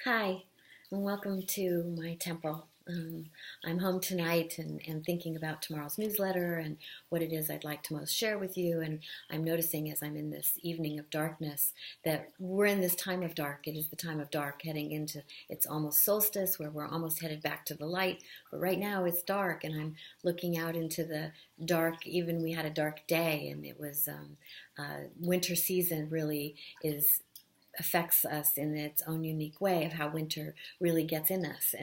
Hi, and welcome to my temple. I'm home tonight and thinking about tomorrow's newsletter and what it is I'd like to most share with you. And I'm noticing as I'm in this evening of darkness that we're in this time of dark. It is the time of dark heading into, it's almost solstice where we're almost headed back to the light. But right now it's dark and I'm looking out into the dark. Even we had a dark day and it was winter season really is affects us in its own unique way of how winter really gets in us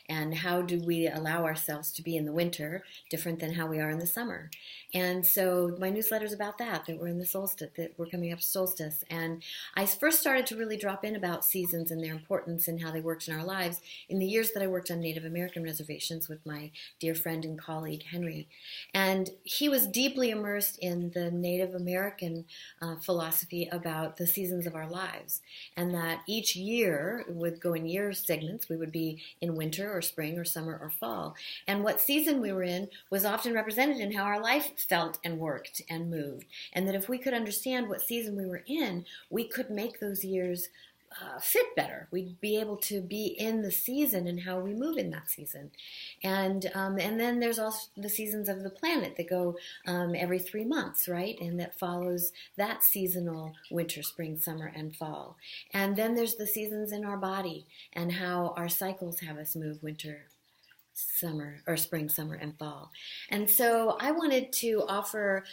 and how do we allow ourselves to be in the winter different than how we are in the summer. And so my newsletter is about that we're in the solstice, that we're coming up to solstice. And I first started to really drop in about seasons and their importance and how they worked in our lives in the years that I worked on Native American reservations with my dear friend and colleague Henry. And he was deeply immersed in the Native American philosophy about the seasons of our lives. And that each year would go in year segments. We would be in winter or spring or summer or fall. And what season we were in was often represented in how our life felt and worked and moved. And that if we could understand what season we were in, we could make those years fit better. We'd be able to be in the season and how we move in that season. And then there's also the seasons of the planet that go every 3 months, right? And that follows that seasonal winter, spring, summer, and fall. And then there's the seasons in our body and how our cycles have us move winter, summer, or spring, summer, and fall. And so I wanted to offer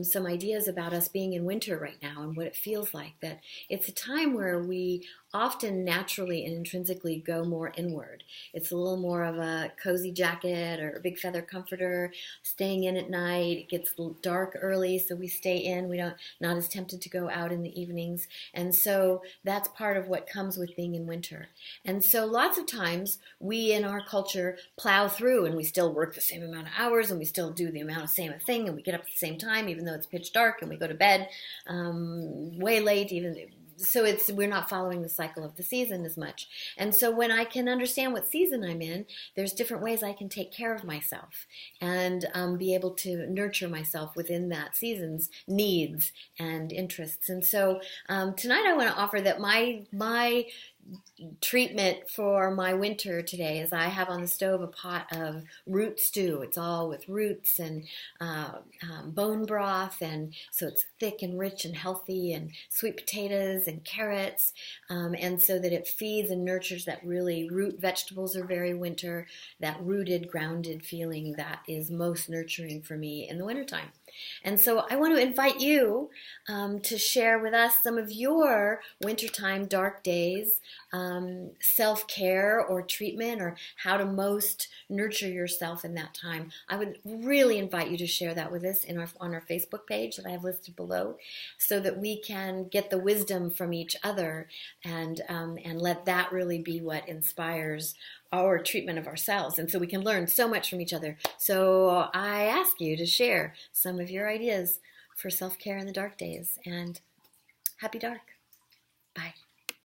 some ideas about us being in winter right now and what it feels like. That it's a time where we often naturally and intrinsically go more inward. It's a little more of a cozy jacket or a big feather comforter, staying in at night. It gets dark early, so we stay in. We don't not as tempted to go out in the evenings. And so that's part of what comes with being in winter. And so lots of times we in our culture plow through and we still work the same amount of hours and we still do the amount of same thing and we get up at the same time even though it's pitch dark and we go to bed way late even. So we're not following the cycle of the season as much. And so when I can understand what season I'm in, there's different ways I can take care of myself and be able to nurture myself within that season's needs and interests. And so tonight I want to offer that my treatment for my winter today is I have on the stove a pot of root stew. It's all with roots and bone broth, and so it's thick and rich and healthy, and sweet potatoes and carrots, and so that it feeds and nurtures that really root vegetables are very winter, that rooted, grounded feeling that is most nurturing for me in the wintertime. And so I want to invite you to share with us some of your wintertime dark days, self-care or treatment, or how to most nurture yourself in that time. I would really invite you to share that with us on our Facebook page that I have listed below, so that we can get the wisdom from each other and let that really be what inspires our treatment of ourselves. And so we can learn so much from each other. So I ask you to share some of your ideas for self-care in the dark days. And happy dark. Bye.